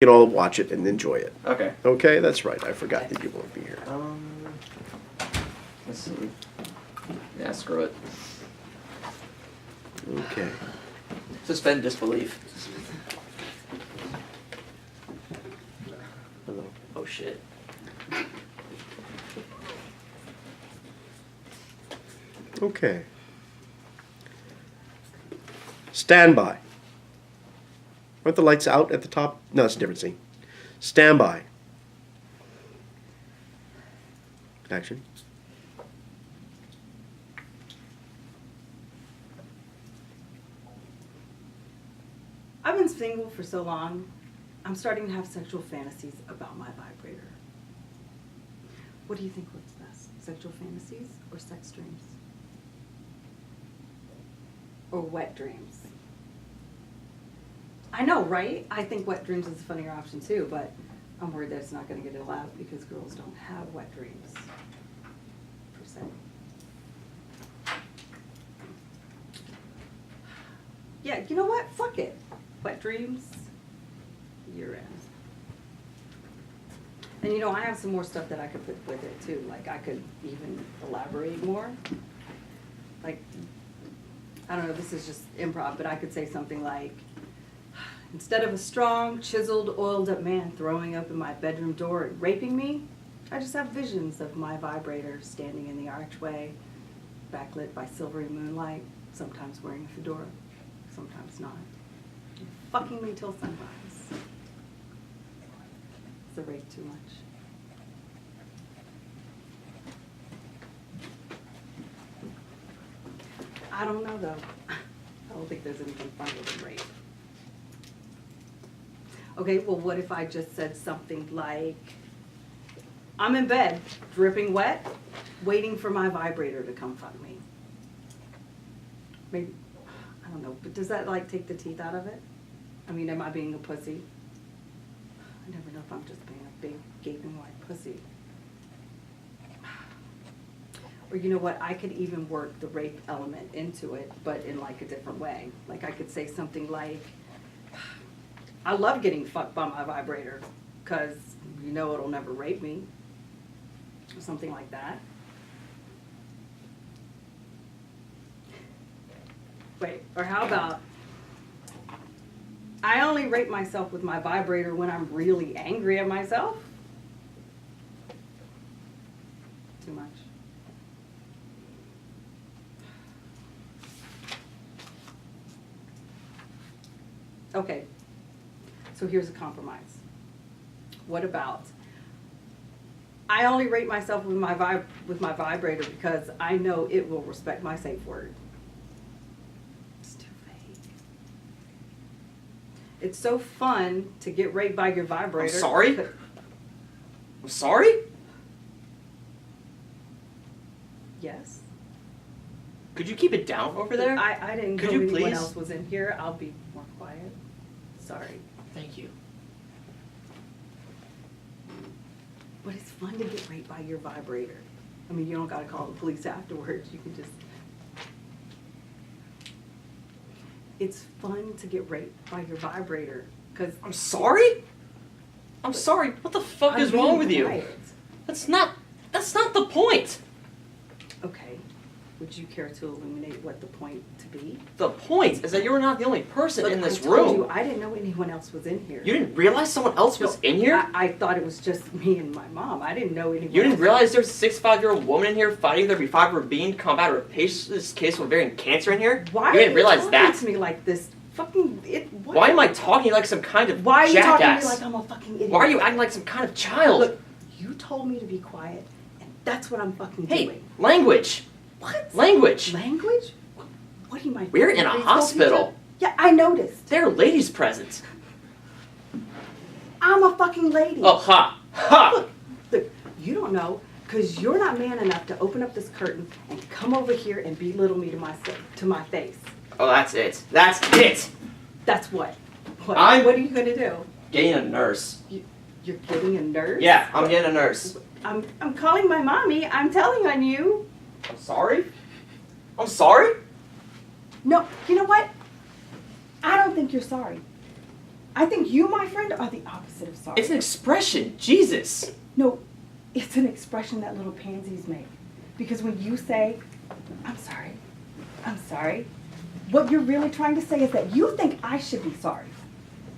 can all watch it and enjoy it. Okay. Okay, that's right. I forgot that you won't be here. Let's see. Yeah, screw it. Okay. Suspend disbelief. Hello. Oh shit. Okay. Stand by. Aren't the lights out at the top? No, it's a different scene. Stand by. Action. I've been single for so long, I'm starting to have sexual fantasies about my vibrator. What do you think works best? Sexual fantasies or sex dreams? Or wet dreams? I know, right? I think wet dreams is a funnier option too, but I'm worried that it's not going to get a laugh because girls don't have wet dreams, per se. Yeah, you know what? Fuck it. Wet dreams, you're in. And you know, I have some more stuff that I could put with it too. Like I could even elaborate more. Like, I don't know, this is just improv, but I could say something like, instead of a strong, chiseled, oiled up man throwing open my bedroom door and raping me, I just have visions of my vibrator standing in the archway, backlit by silvery moonlight, sometimes wearing a fedora, sometimes not. Fucking me till sunrise. Is the rape too much? I don't know though. I don't think there's anything funnier than rape. Okay, well what if I just said something like, I'm in bed, dripping wet, waiting for my vibrator to come fuck me. Maybe, I don't know, but does that like take the teeth out of it? I mean, am I being a pussy? I never know if I'm just being a big gaping white pussy. Or you know what, I could even work the rape element into it, but in like a different way. Like I could say something like, I love getting fucked by my vibrator, because you know it'll never rape me. Or something like that. Wait, or how about, I only rape myself with my vibrator when I'm really angry at myself? Too much. Okay, so here's a compromise. What about, I only rape myself with my vibrator because I know it will respect my safe word. It's too vague. It's so fun to get raped by your vibrator. I'm sorry? I'm sorry? Yes. Could you keep it down over there? I didn't Could know you anyone please? else was in here. I'll be more quiet. Sorry. Thank you. But it's fun to get raped by your vibrator. I mean, you don't gotta call the police afterwards. You can just. It's fun to get raped by your vibrator, because. I'm sorry? I'm sorry. What the fuck is wrong with you? Quiet. That's not the point. Okay. Would you care to illuminate what the point to be? The point is that you're not the only person Look, in this I told room. you, I didn't know anyone else was in here. You didn't realize someone else was in here? I thought it was just me and my mom. I didn't know anyone You didn't else. realize there's a 65-year-old woman in here fighting with every fiber of being to combat her patient's case of ovarian cancer in here? Why you didn't realize are you that? talking to me like this? Fucking it. What? Why am I talking like some kind of Why are you jackass? talking to me like I'm a fucking idiot? Why are you acting like some kind of child? Look, you told me to be quiet, and that's what I'm fucking Hey, doing. language. What? Language. Language? What do you mind? We're in a hospital. Yeah, I noticed. There are ladies present. I'm a fucking lady. Oh, ha. Ha. Look, you don't know, because you're not man enough to open up this curtain and come over here and belittle me to my face. Oh, that's it. That's it. That's what? What? I'm- What are you gonna do? Getting a nurse. You're getting a nurse? Yeah, I'm getting a nurse. I'm calling my mommy. I'm telling on you. I'm sorry? I'm sorry? No, you know what? I don't think you're sorry. I think you, my friend, are the opposite of sorry. It's an expression. Jesus. No, it's an expression that little pansies make. Because when you say, I'm sorry, what you're really trying to say is that you think I should be sorry.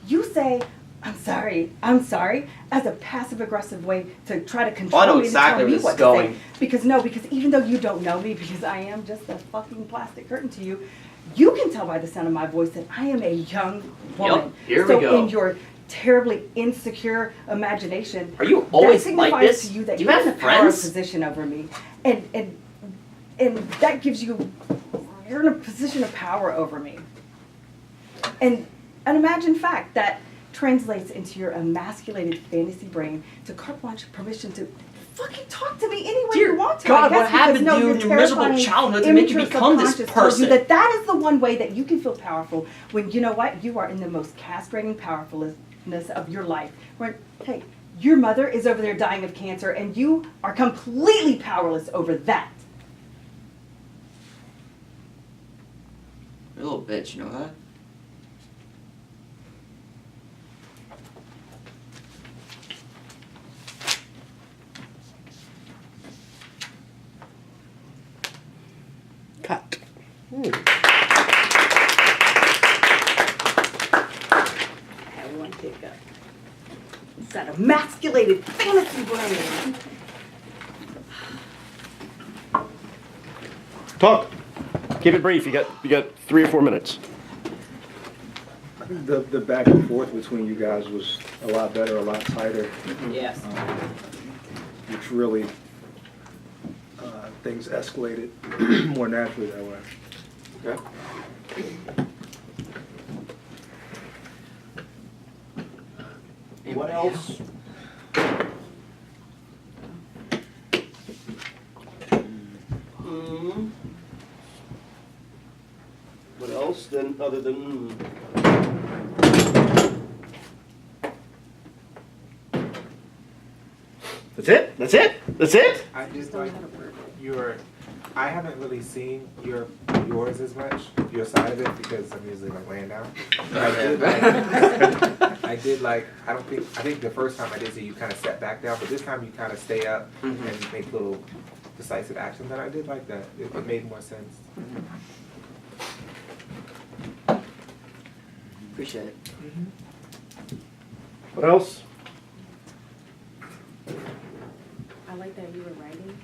You say, I'm sorry, as a passive-aggressive way to try to control I know me exactly to tell me where this what is going. to say. Because even though you don't know me, because I am just a fucking plastic curtain to you, you can tell by the sound of my voice that I am a young woman. Yep, here we go. So in your terribly insecure imagination, Are you always that like signifies this? to you that Do you you're in have a power friends? position over me. And that gives you, you're in a position of power over me. And an imagined fact that translates into your emasculated fantasy brain to carte blanche permission to fucking talk to me any way Dear you want to. God, I guess, what happened because, no, to you in your miserable terrifying, childhood to make you immature become this subconscious told you person? that is the one way that you can feel powerful when, you know what, you are in the most castrating powerfulness of your life. When, hey, your mother is over there dying of cancer and you are completely powerless over that. You're a little bitch, you know that? Cut. I have one hiccup. It's that emasculated fantasy brain. Talk. Keep it brief. You got 3 or 4 minutes. The back and forth between you guys was a lot better, a lot tighter, Yes. which really things escalated more naturally that way. Okay. What else? What else then, other than? That's it. That's it. That's it. I just like I haven't really seen yours as much, your side of it, because I'm usually like laying down. But I think the first time I did see you kind of sat back down, but this time you kind of stay up and make little decisive actions, and I did like that. It made more sense. Appreciate it. What else? I like that you were writing.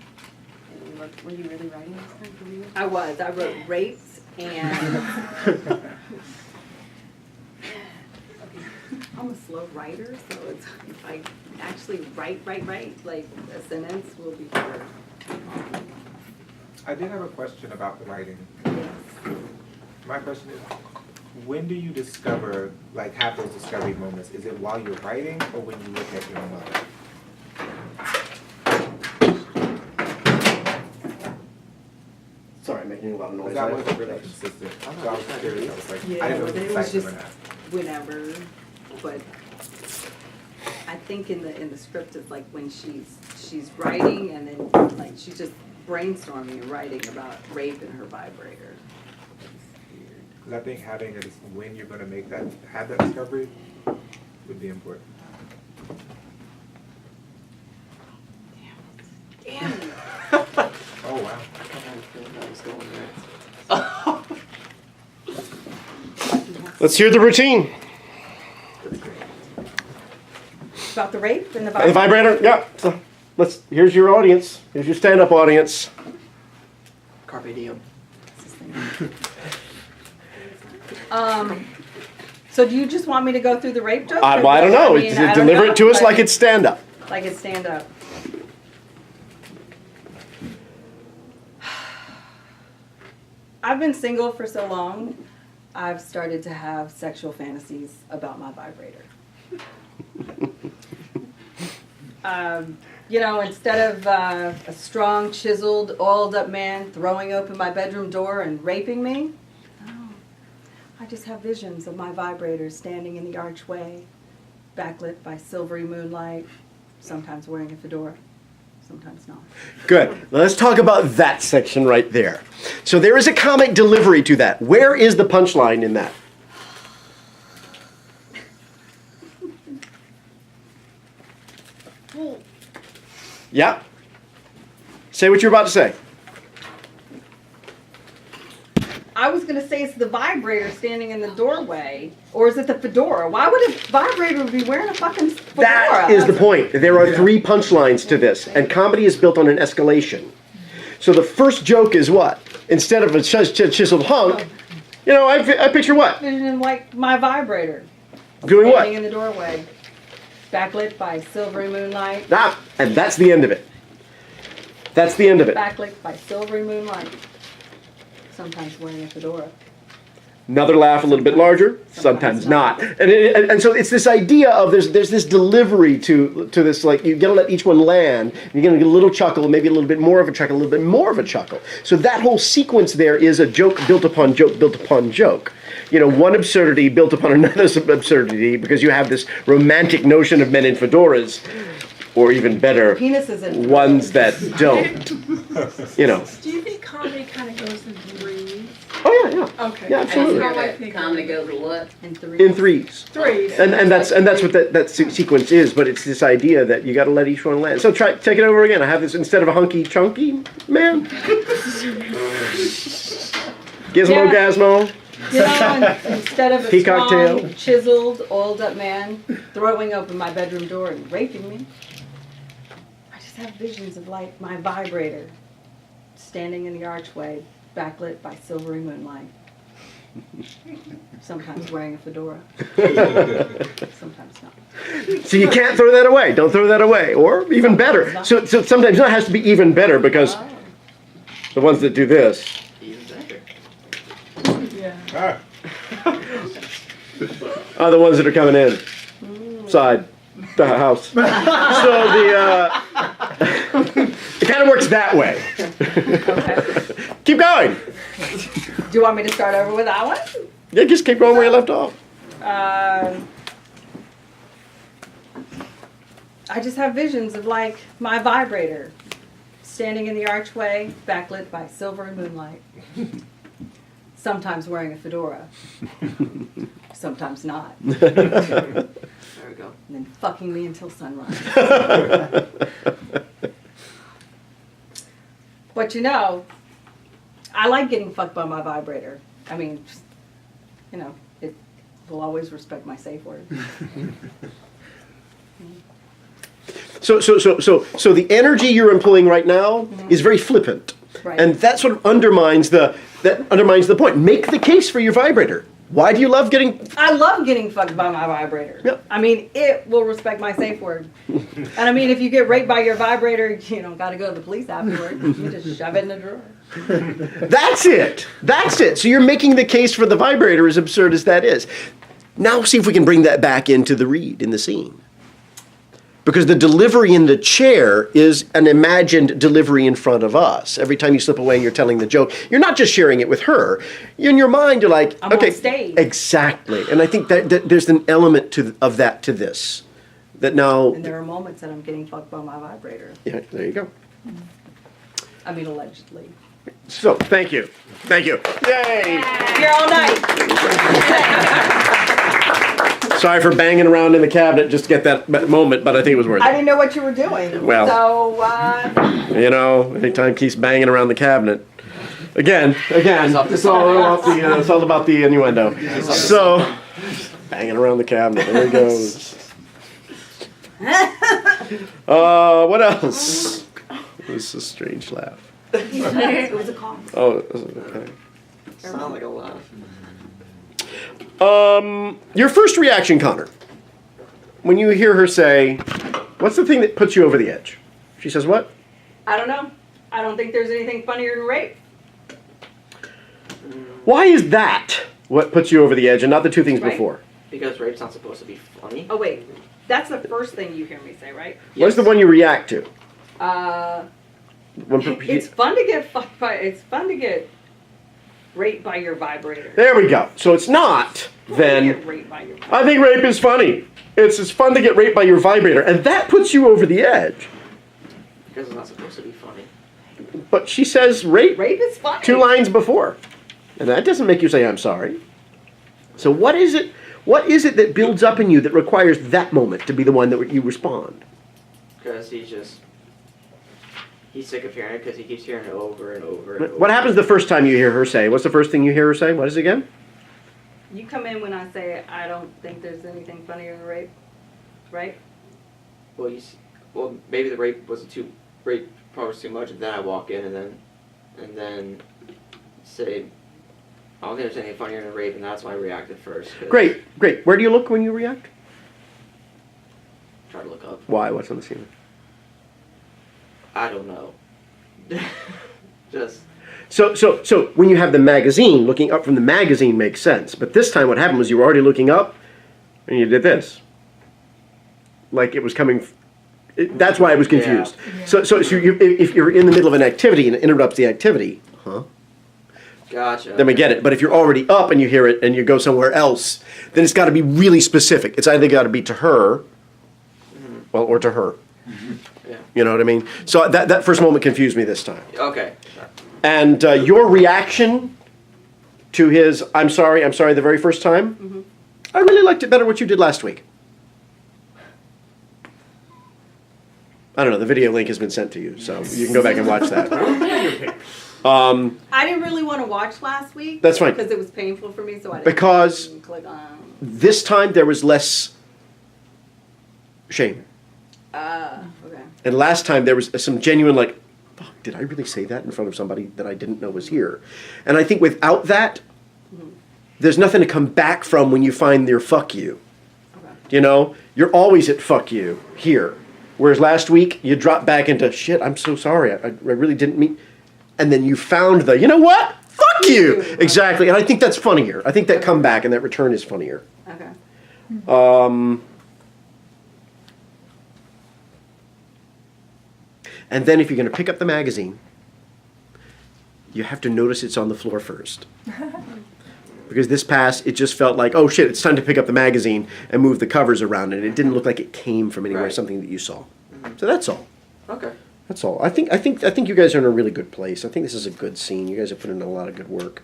And were you really writing this time for you? I wrote rapes and I'm a slow writer, so it's, if I actually write, like a sentence will be better. I did have a question about the writing. Yes. My question is, when do you discover, like, have those discovery moments? Is it while you're writing or when you look at your mother? Sorry, I'm making a lot of noise. That wasn't really consistent. So I was curious. I was like, I didn't know if it it was was decisive just or not. whenever, but I think in the script it's like when she's writing and then like she's just brainstorming and writing about rape in her vibrator. Because I think having it when you're going to have that discovery would be important. Damn it. Oh, wow. Let's hear the routine. About the rape and the The vibrator. Yeah. So here's your audience. Here's your stand-up audience. Carpe diem. So do you just want me to go through the rape joke? Well, I don't know. Deliver it to us like it's stand-up. Like it's stand-up. I've been single for so long, I've started to have sexual fantasies about my vibrator. Instead of a strong, chiseled, oiled-up man throwing open my bedroom door and raping me, I just have visions of my vibrator standing in the archway, backlit by silvery moonlight, sometimes wearing a fedora, sometimes not. Good. Now let's talk about that section right there. So there is a comic delivery to that. Where is the punchline in that? Well, Yeah. Say what you're about to say. I was gonna say it's the vibrator standing in the doorway, or is it the fedora? Why would a vibrator be wearing a fucking fedora? That is the point. There are three punchlines to this, and comedy is built on an escalation. So the first joke is what? Instead of a chiseled hunk, you know, I picture what? Vision like my vibrator. Doing Standing what? in the doorway, backlit by silvery moonlight. Ah, and that's the end of it. That's the end of it. Backlit by silvery moonlight. Sometimes wearing a fedora. Another laugh a little bit larger, sometimes not. And so it's this idea of there's this delivery to this, like, you gotta let each one land, you're gonna get a little chuckle, maybe a little bit more of a chuckle, a little bit more of a chuckle. So that whole sequence there is a joke built upon joke built upon joke. You know, one absurdity built upon another absurdity, because you have this romantic notion of men in fedoras, or even better, Penises and ones that don't. You know. Do you think comedy kind of goes in threes? Oh yeah, yeah. Okay. Yeah, absolutely. That's how I think. Comedy goes to what? in three. In threes. Threes. And that's what that sequence is, but it's this idea that you got to let each one land. So take it over again. I have this instead of a hunky chunky man. Gizmo Yeah. Gazmo. You know, instead of a Peacock strong, tail. chiseled, oiled up man throwing open my bedroom door and raping me, I just have visions of like my vibrator standing in the archway, backlit by silvery moonlight. Sometimes wearing a fedora. Sometimes not. So you can't throw that away. Don't throw that away. Or even better. So sometimes it has to be even better, because Oh. the ones that do this. Even better. Ah, Are the ones that are coming in. Side. The house. So it kind of works that way. Okay. Keep going. Do you want me to start over with that one? Yeah, just keep going where you left off. I just have visions of like my vibrator standing in the archway, backlit by silver and moonlight. Sometimes wearing a fedora. Sometimes not. And There we go. then fucking me until sunrise. But you know, I like getting fucked by my vibrator. I mean, you know, it will always respect my safe word. So the energy you're employing right now is very flippant, Right. and that sort of undermines the point. Make the case for your vibrator. Why do you love getting? I love getting fucked by my vibrator. Yep. I mean, it will respect my safe word. And I mean, if you get raped by your vibrator, you don't got to go to the police afterward. You just shove it in the drawer. That's it. That's it. So you're making the case for the vibrator, as absurd as that is. Now see if we can bring that back into the read, in the scene. Because the delivery in the chair is an imagined delivery in front of us. Every time you slip away and you're telling the joke, you're not just sharing it with her. In your mind, you're like, I'm okay, on stage. exactly. And I think that there's an element of that to this. That now, And there are moments that I'm getting fucked by my vibrator. yeah, there you go. I mean, allegedly. So, thank you. Thank you. Yay! Here all night. Sorry for banging around in the cabinet just to get that moment, but I think it was worth I it. didn't know what you were doing. Well. So, You know, anytime keeps banging around the cabinet. Again, it's all about the innuendo. So, banging around the cabinet. There he goes. What else? This is a strange laugh. it was a call. Oh, okay. Sound like a laugh. Your first reaction, Connor, when you hear her say, what's the thing that puts you over the edge? She says what? I don't know. I don't think there's anything funnier than rape. Why is that what puts you over the edge and not the two things Right. before? Because rape's not supposed to be funny. Oh, wait. That's the first thing you hear me say, right? What's the one you react to? It's fun to get fucked by. It's fun to get raped by your vibrator. There we go. So it's not Get then. raped by your vibrator. I think rape is funny. It's fun to get raped by your vibrator, and that puts you over the edge. Because it's not supposed to be funny. But she says rape Rape is funny. 2 lines before, and that doesn't make you say I'm sorry. So what is it? What is it that builds up in you that requires that moment to be the one that you respond? because he's sick of hearing it because he keeps hearing it over and over and over. What happens the first time you hear her say? What's the first thing you hear her say? What is it again? You come in when I say I don't think there's anything funnier than rape, right? Well, well, maybe the rape probably was too much, and then I walk in and then say, I don't think there's anything funnier than rape, and that's why I reacted first. Great. Where do you look when you react? Try to look up. Why? What's on the ceiling? I don't know. Just. So when you have the magazine, looking up from the magazine makes sense. But this time what happened was you were already looking up, and you did this. Like it was coming. That's why I was confused. Yeah. So if you're in the middle of an activity and it interrupts the activity, Gotcha. then we get it. But if you're already up and you hear it and you go somewhere else, then it's got to be really specific. It's either got to be to her, well, or to her. Yeah. You know what I mean? So that first moment confused me this time. Okay. And your reaction to his I'm sorry, the very first time, I really liked it better what you did last week. I don't know, the video link has been sent to you, so you can go back and watch that. I didn't really want to watch last week. That's fine. Because it was painful for me, so I didn't Because click on. this time there was less shame. Okay. And last time there was some genuine like, fuck, did I really say that in front of somebody that I didn't know was here? And I think without that, there's nothing to come back from when you find their fuck you. Okay. You know, you're always at fuck you here. Whereas last week, you dropped back into, shit, I'm so sorry, I really didn't mean, and then you found the, you know what? Fuck you! Exactly, and I think that's funnier. I think that comeback and that return is funnier. Okay. And then if you're going to pick up the magazine, you have to notice it's on the floor first. Because this pass, it just felt like, oh shit, it's time to pick up the magazine and move the covers around, and it didn't look like it came from anywhere, Right. something that you saw. So that's all. Okay. That's all. I think you guys are in a really good place. I think this is a good scene. You guys have put in a lot of good work.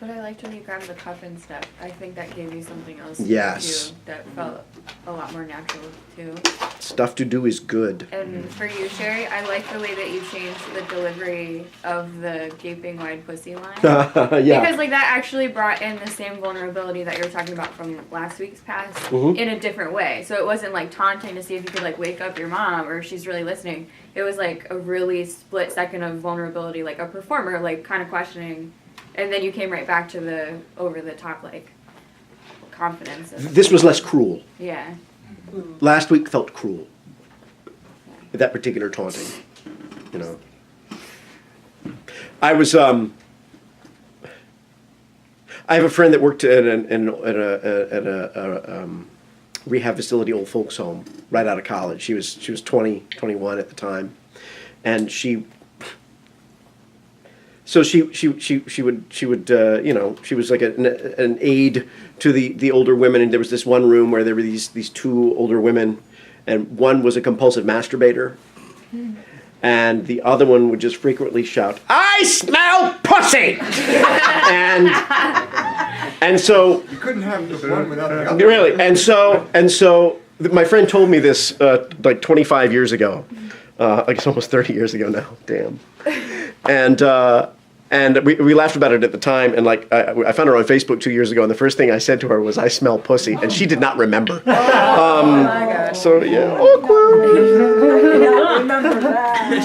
But I liked when you grabbed the cup and stuff. I think that gave you something else to Yes. do that felt a lot more natural too. Stuff to do is good. And for you, Sherry, I like the way that you changed the delivery of the gaping wide pussy line. Yeah. Because like that actually brought in the same vulnerability that you were talking about from last week's pass in a different way. So it wasn't like taunting to see if you could like wake up your mom or if she's really listening. It was like a really split second of vulnerability, like a performer, like kind of questioning. And then you came right back to the over the top like confidence. This was less cruel. Yeah. Last week felt cruel. That particular taunting, you know. I was I have a friend that worked at a rehab facility, old folks home, right out of college. She was 20, 21 at the time, and she would you know, she was like an aide to the older women, and there was this one room where there were these two older women, and one was a compulsive masturbator, and the other one would just frequently shout, "I smell pussy!" and so You couldn't have the one without the other. really, and so my friend told me this like 25 years ago. I guess almost 30 years ago now. Damn. And we laughed about it at the time, and like I found her on Facebook 2 years ago, and the first thing I said to her was, "I smell pussy," and she did not remember. So yeah, awkward. Remember that.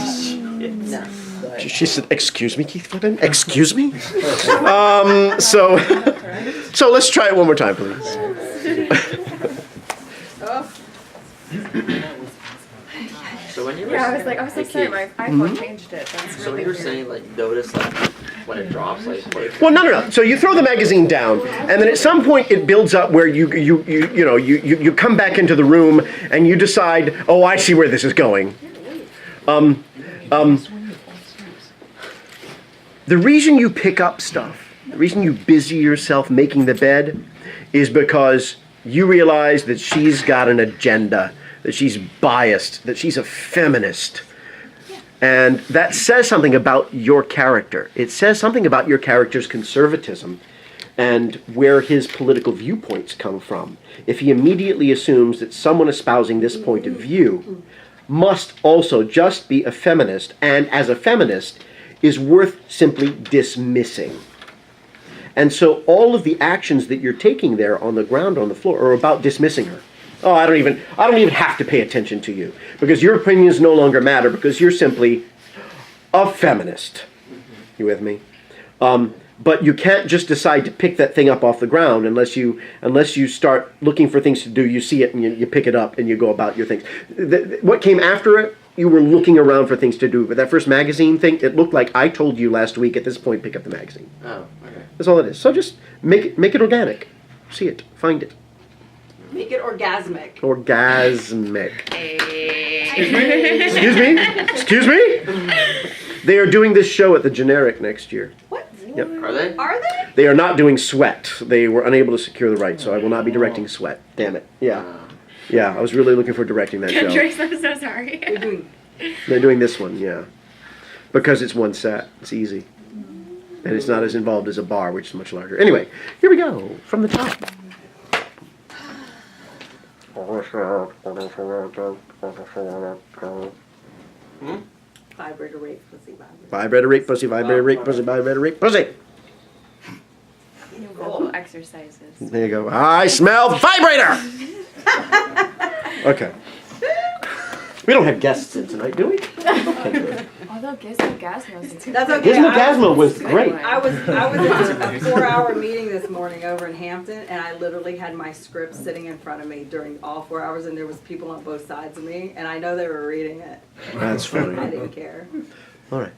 She said, "Excuse me, Keith Flippin? Excuse me?" So let's try it one more time, please. So when you were Yeah, I was like, so sorry, my iPhone changed it. That's So when really you were weird. saying like notice like when it drops like Well, no. So you throw the magazine down, and then at some point it builds up where you come back into the room and you decide, oh, I see where this is going. The reason you pick up stuff, the reason you busy yourself making the bed, is because you realize that she's got an agenda, that she's biased, that she's a feminist. And that says something about your character. It says something about your character's conservatism and where his political viewpoints come from. If he immediately assumes that someone espousing this point of view must also just be a feminist, and as a feminist is worth simply dismissing. And so all of the actions that you're taking there on the ground, on the floor, are about dismissing her. Oh, I don't even have to pay attention to you because your opinions no longer matter because you're simply a feminist. You with me? But you can't just decide to pick that thing up off the ground unless you start looking for things to do. You see it and you pick it up and you go about your things. What came after it? You were looking around for things to do. But that first magazine thing, it looked like I told you last week. At this point, pick up the magazine. Oh, okay. That's all it is. So just make it organic. See it, find it. Make it orgasmic. Orgasmic. Excuse me? Excuse me? They are doing this show at the Generic next year. What? Yep. Are they? Are they? They are not doing Sweat. They were unable to secure the rights, so I will not be directing Sweat. Damn it. Yeah. Yeah, I was really looking for directing that show. Trace, I'm so sorry. They're doing. They're doing this one, yeah. Because it's one set. It's easy. And it's not as involved as a bar, which is much larger. Anyway, here we go. From the top. Vibrator rape, pussy vibrator. Vibrator rape, pussy, vibrator rape, pussy, vibrator rape, pussy. New vocal exercises. There you go. I smell vibrator! Okay. We don't have guests in tonight, do we? Okay, good. Although Gizmo Gasmo's That's okay. Gizmo Gasmo was Good great. one. I was in a 4-hour meeting this morning over in Hampton, and I literally had my script sitting in front of me during all 4 hours, and there was people on both sides of me, and I know they were reading it. That's I funny. didn't care. All right.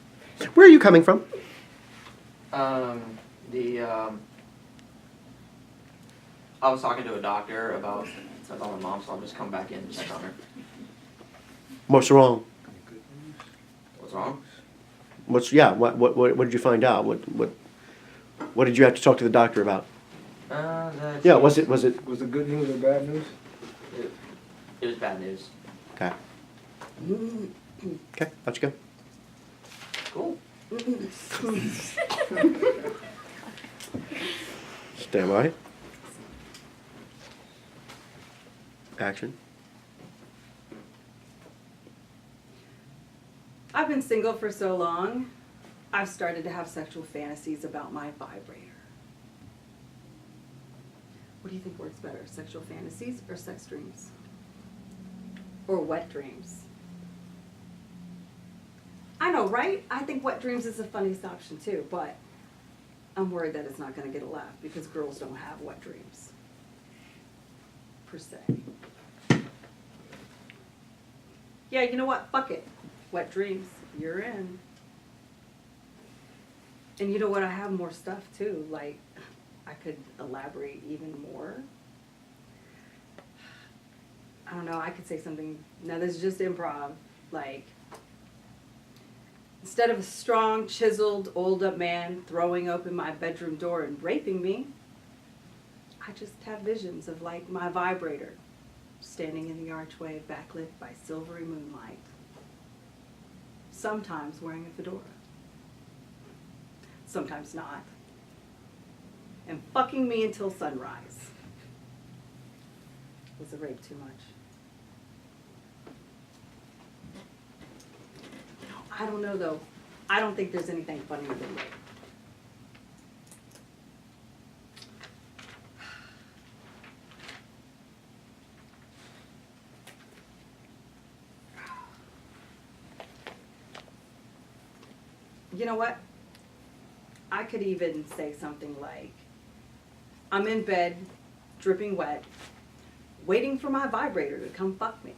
Where are you coming from? I was talking to a doctor about my mom, so I'll just come back in and check on her. What's wrong? What's wrong? What did you find out? What did you have to talk to the doctor about? That Yeah, she- was it Was it good news or bad news? It was bad news. Okay. Okay, out you go. Cool. Stand by. Action. I've been single for so long, I've started to have sexual fantasies about my vibrator. What do you think works better, sexual fantasies or sex dreams? Or wet dreams? I know, right? I think wet dreams is the funniest option too, but I'm worried that it's not going to get a laugh because girls don't have wet dreams, per se. Yeah, you know what? Fuck it. Wet dreams. You're in. And you know what? I have more stuff too. Like, I could elaborate even more. I don't know. I could say something. Now, this is just improv. Like, instead of a strong, chiseled, oiled-up man throwing open my bedroom door and raping me, I just have visions of, like, my vibrator standing in the archway backlit by silvery moonlight, sometimes wearing a fedora, sometimes not, and fucking me until sunrise. Was the rape too much? I don't know though. I don't think there's anything funnier than rape. You know what? I could even say something like, I'm in bed, dripping wet, waiting for my vibrator to come fuck me.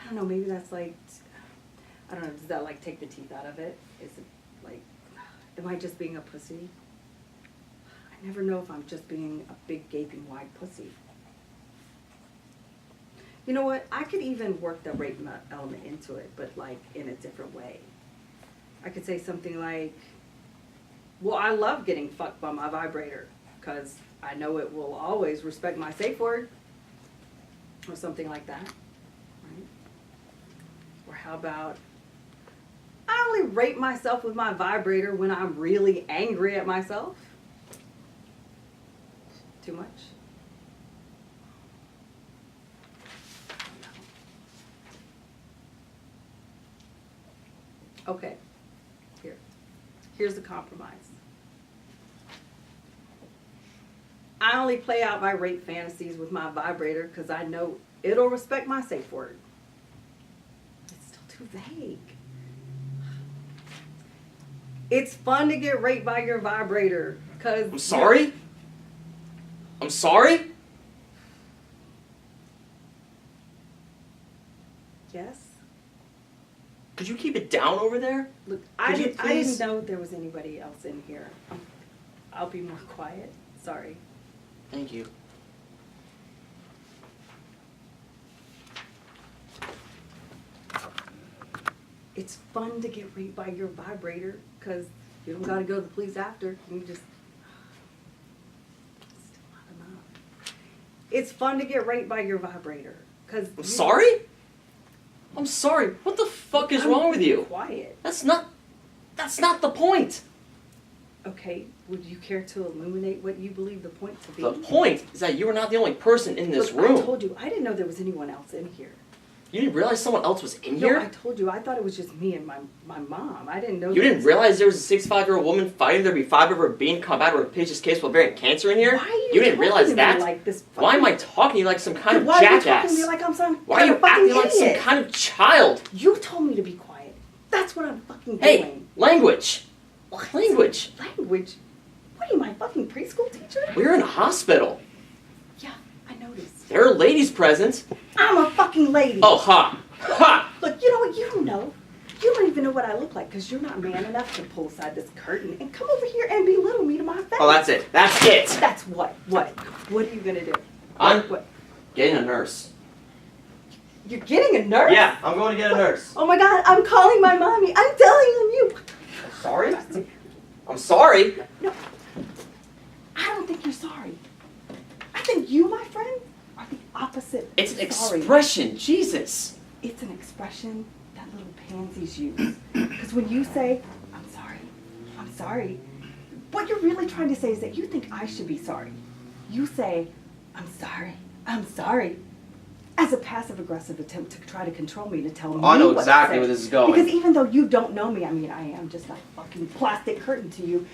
I don't know, maybe that's like, I don't know, does that like take the teeth out of it? Is it like, am I just being a pussy? I never know if I'm just being a big gaping wide pussy. You know what? I could even work the rape element into it, but like in a different way. I could say something like, well, I love getting fucked by my vibrator because I know it will always respect my safe word, or something like that, right? Or how about, I only rape myself with my vibrator when I'm really angry at myself. Too much? Okay, here's the compromise. I only play out my rape fantasies with my vibrator because I know it'll respect my safe word. It's still too vague. It's fun to get raped by your vibrator because... I'm sorry? I'm sorry? Yes? Could you keep it down over there? Look, Could I you didn't please? know there was anybody else in here. I'll be more quiet. Sorry. Thank you. It's fun to get raped by your vibrator because you don't got to go to the police after. You can just... Still not enough. It's fun to get raped by your vibrator because... I'm sorry? I'm sorry. What the fuck is wrong with you? Quiet. That's not the point. Okay, would you care to illuminate what you believe the point to be? The point is that you are not the only person in this Look, room. I told you, I didn't know there was anyone else in here. You didn't realize someone else was in No, here? I told you, I thought it was just me and my mom. I didn't know. You there didn't was- realize there was a 65-year-old woman fighting there be 5 of her being combat with a patient's case with ovarian cancer in here? Why are you didn't talking realize to me that? like this? Why am I talking to you like some kind of Why are you jackass? talking to me like I'm some Why are kind you of fucking acting like some idiot? kind of child? You told me to be quiet. That's what I'm fucking Hey, doing. language. What? Language. Language? What are you, my fucking preschool teacher? We're in a hospital. Yeah, I noticed. There are ladies present. I'm a fucking lady. Oh, ha. Ha! Look, you know what? You don't know. You don't even know what I look like because you're not man enough to pull aside this curtain and come over here and belittle me to my face. Oh, that's it. That's it. That's what? What? What are you gonna do? I'm What? getting a nurse. You're getting a nurse? Yeah, I'm going to get a nurse. Oh my God, I'm calling my mommy. I'm telling them you. I'm sorry? I'm sorry? No, I don't think you're sorry. I think you, my friend, are the opposite. It's an of sorry. expression. Jesus. It's an expression that little pansies use. Because when you say, I'm sorry, what you're really trying to say is that you think I should be sorry. You say, I'm sorry, as a passive-aggressive attempt to try to control me, to tell me I know what to exactly say. where this is going. Because even though you don't know me, I mean, I am just a fucking plastic curtain to you,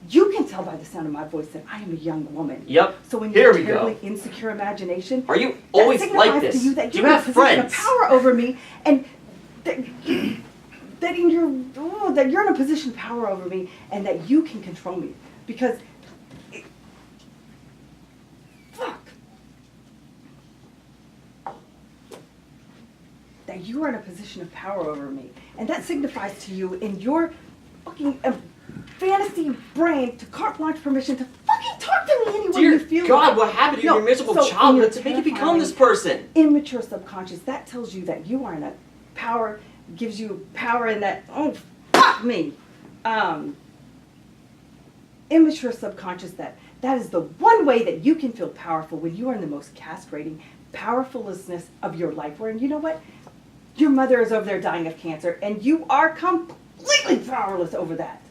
you can tell by the sound of my voice that I am a young woman. Yep. So when Here you're we go. terribly insecure imagination, Are you that always signifies like this? to you that Do you're you in a have position friends? of power over me, and that you're in a position of power over me, and that you can control me. Because, fuck, that you are in a position of power over me, and that signifies to you in your fucking fantasy brain to carte blanche permission to fucking talk to me any way Dear you feel God, like. what happened to No, your miserable so in childhood your to make you become terrifying, this person? immature subconscious, that tells you that you are in a power, gives you power in that, oh, fuck me. Immature subconscious, that is the one way that you can feel powerful when you are in the most castrating, powerfulness of your life. Where, you know what? Your mother is over there dying of cancer, and you are completely powerless over that.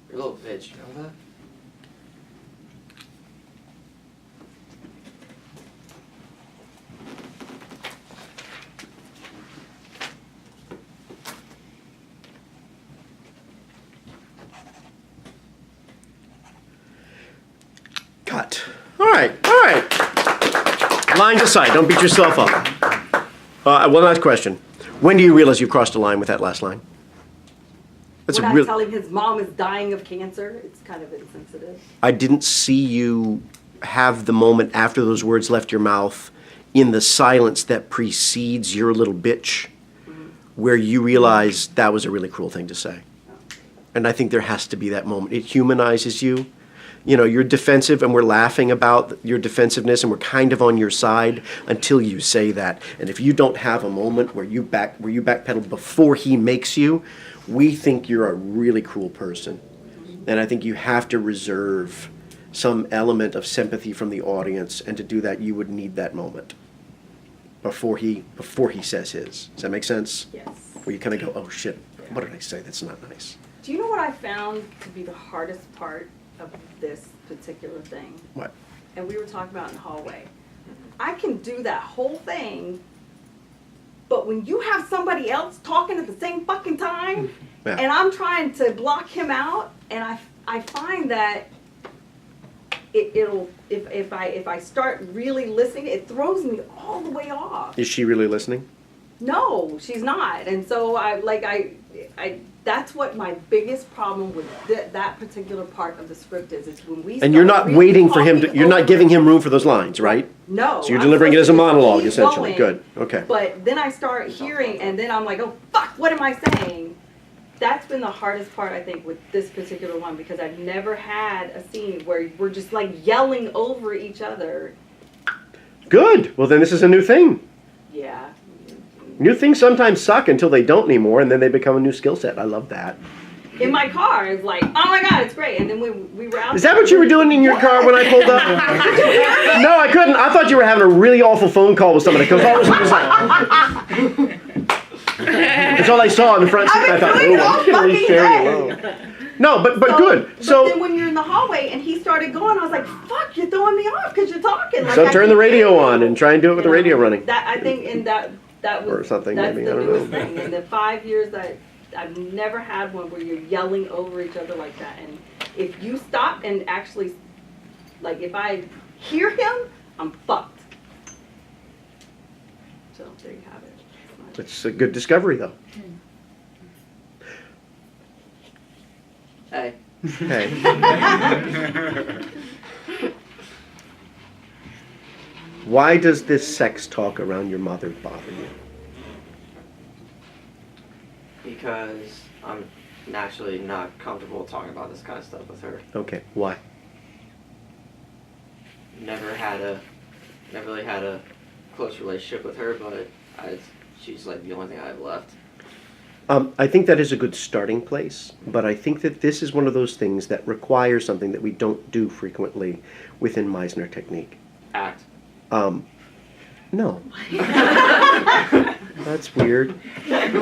You're a little bitch, you know that? Cut. All right. Lines aside, don't beat yourself up. One last question. When do you realize you crossed a line with that last line? That's When a I real. tell him his mom is dying of cancer, it's kind of insensitive. I didn't see you have the moment after those words left your mouth in the silence that precedes your little bitch, where you realize that was a really cruel thing to say. And I think there has to be that moment. It humanizes you. You know, you're defensive and we're laughing about your defensiveness and we're kind of on your side until you say that. And if you don't have a moment where you backpedal before he makes you, we think you're a really cruel person. And I think you have to reserve some element of sympathy from the audience, and to do that you would need that moment before he says his. Does that make sense? Yes. Where you kind of go, oh shit, what did I say? That's not nice. Do you know what I found to be the hardest part of this particular thing? What? And we were talking about in the hallway. I can do that whole thing But when you have somebody else talking at the same fucking time, Yeah. and I'm trying to block him out, and I find that it'll if I start really listening, it throws me all the way off. Is she really listening? No, she's not. And so I that's what my biggest problem with that particular part of the script is when we And you're start not really waiting for him to, talking you're not over- giving him room for those lines, right? No. So you're I'm delivering it as a supposed to monologue, keep essentially. going, Good, okay. But then I start hearing, and then I'm like, oh, fuck, what am I saying? That's been the hardest part, I think, with this particular one, because I've never had a scene where we're just like yelling over each other. Good, well then this is a new thing. Yeah. New things sometimes suck until they don't anymore, and then they become a new skill set. I love that. In my car, it's like, oh my God, it's great. And then we were out. Is that what you were doing in your car when I pulled up? No, I couldn't. I thought you were having a really awful phone call with somebody, because all of a sudden it was like... That's all I saw in the front seat. I thought, doing it all I'm gonna leave fucking Sherry day. alone. No, but good. But So then when you're in the hallway and he started going, I was like, fuck, you're throwing me off because you're talking. Like, so I turn the can radio hear on you. and try and do it with the radio running. That I think, and that was Or something, that's maybe, the I don't newest know. thing. In the 5 years that I've never had one where you're yelling over each other like that. And if you stop and actually, like, if I hear him, I'm fucked. So there you have it. It's a good discovery, though. Hey. Hey. Why does this sex talk around your mother bother you? Because I'm naturally not comfortable talking about this kind of stuff with her. Okay, why? Never really had a close relationship with her, but she's like the only thing I have left. I think that is a good starting place, but I think that this is one of those things that requires something that we don't do frequently within Meisner technique. Act. No. That's weird. That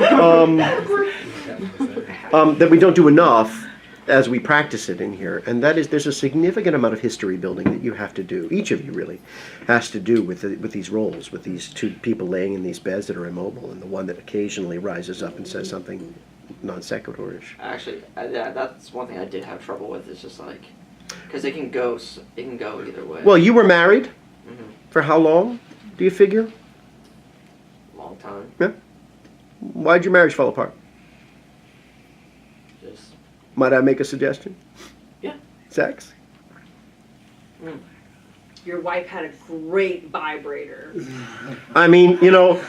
we don't do enough as we practice it in here, and that is there's a significant amount of history building that you have to do. Each of you really has to do with these roles, with these two people laying in these beds that are immobile, and the one that occasionally rises up and says something non sequitur-ish. Actually, that's one thing I did have trouble with. It's just like, because it can go either way. Well, you were married Mhm. for how long? Do you figure? Long time. Yeah. Why'd your marriage fall apart? Just Might I make a suggestion? Yeah. Sex? Your wife had a great vibrator. I mean, you know,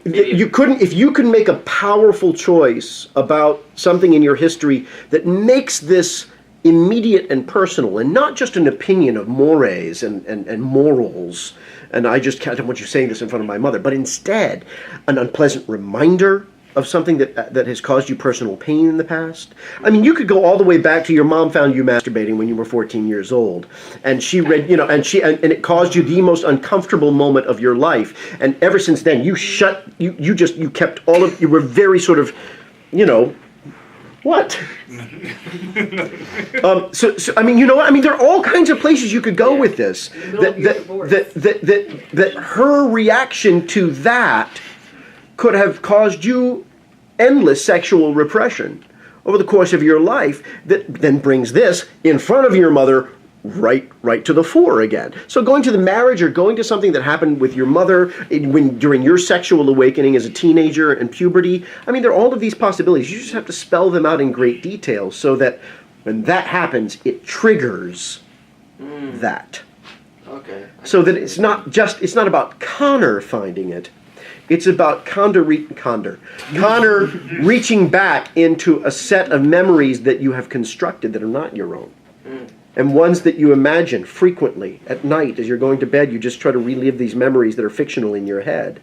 you couldn't, if you can make a powerful choice about something in your history that makes this immediate and personal, and not just an opinion of mores and morals, and I don't want you saying this in front of my mother, but instead an unpleasant reminder of something that has caused you personal pain in the past. I mean, you could go all the way back to your mom found you masturbating when you were 14 years old, and she read, you know, and it caused you the most uncomfortable moment of your life, and ever since then you kept all of, you were very sort of, you know, what? So I mean, you know what? I mean, there are all kinds of places you could go with this. That her reaction to that could have caused you endless sexual repression over the course of your life. That then brings this in front of your mother right to the fore again. So going to the marriage or going to something that happened with your mother during your sexual awakening as a teenager and puberty, I mean, there are all of these possibilities. You just have to spell them out in great detail so that when that happens, it triggers that. okay. So that it's not about Conor finding it. It's about Conor reaching back into a set of memories that you have constructed that are not your own. And ones that you imagine frequently at night as you're going to bed. You just try to relive these memories that are fictional in your head,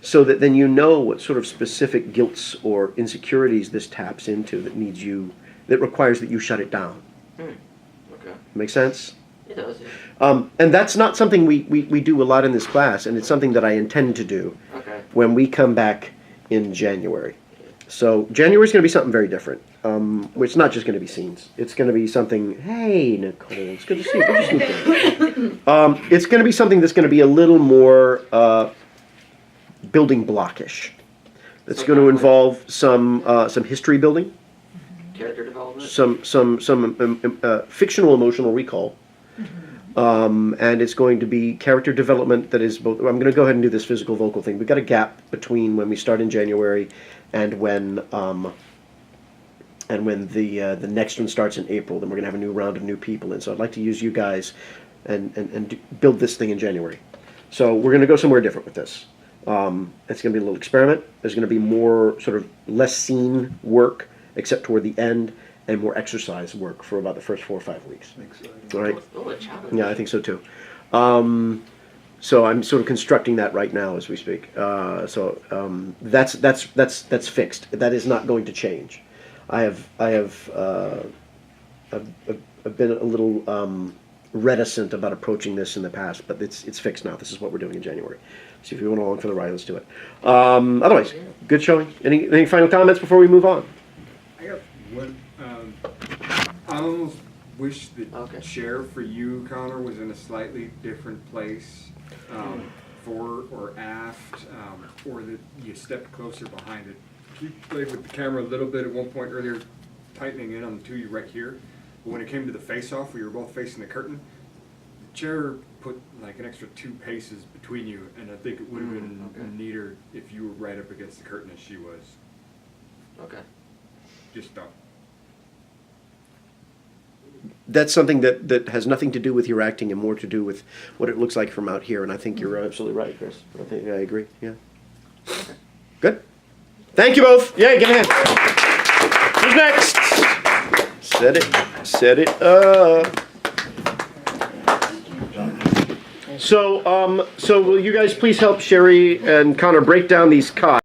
so that then you know what sort of specific guilts or insecurities this taps into that requires that you shut it down. Okay. Make sense? It does. Yeah. And that's not something we do a lot in this class, and it's something that I intend to do when we come back in January. So January's going to be something very different. It's not just going to be scenes. It's going to be something, hey, Nicole, it's good to see you. Good to see you. It's going to be something that's going to be a little more building blockish. It's So going to kind of like- involve some history building, Character development. some fictional emotional recall. And it's going to be character development that is both. I'm going to go ahead and do this physical vocal thing. We've got a gap between when we start in January and when the next one starts in April. Then we're going to have a new round of new people in. So I'd like to use you guys and build this thing in January. So we're going to go somewhere different with this. It's going to be a little experiment. There's going to be more sort of less scene work, except toward the end, and more exercise work for about the first 4 or 5 weeks. All right. Oh, a challenge. Yeah, I think so too. So I'm sort of constructing that right now as we speak. That's fixed. That is not going to change. I've been a little reticent about approaching this in the past, but it's fixed now. This is what we're doing in January. So if you want along for the ride, let's do it. Otherwise, good showing. Any final comments before we move on? I got one. I almost wish the Okay. chair for you, Connor, was in a slightly different place, fore or aft, or that you stepped closer behind it. You played with the camera a little bit at one point earlier, tightening in on the two of you right here. But when it came to the face-off, we were both facing the curtain. The chair put like an extra 2 paces between you, and I think it would have been okay. neater if you were right up against the curtain as she was. Okay. Just thought. That's something that has nothing to do with your acting and more to do with what it looks like from out here. And I think you're absolutely right, Chris. I agree. Yeah. Good. Thank you both. Yeah, give a hand. Who's next? Set it up. So will you guys please help Sheri and Connor break down these cots?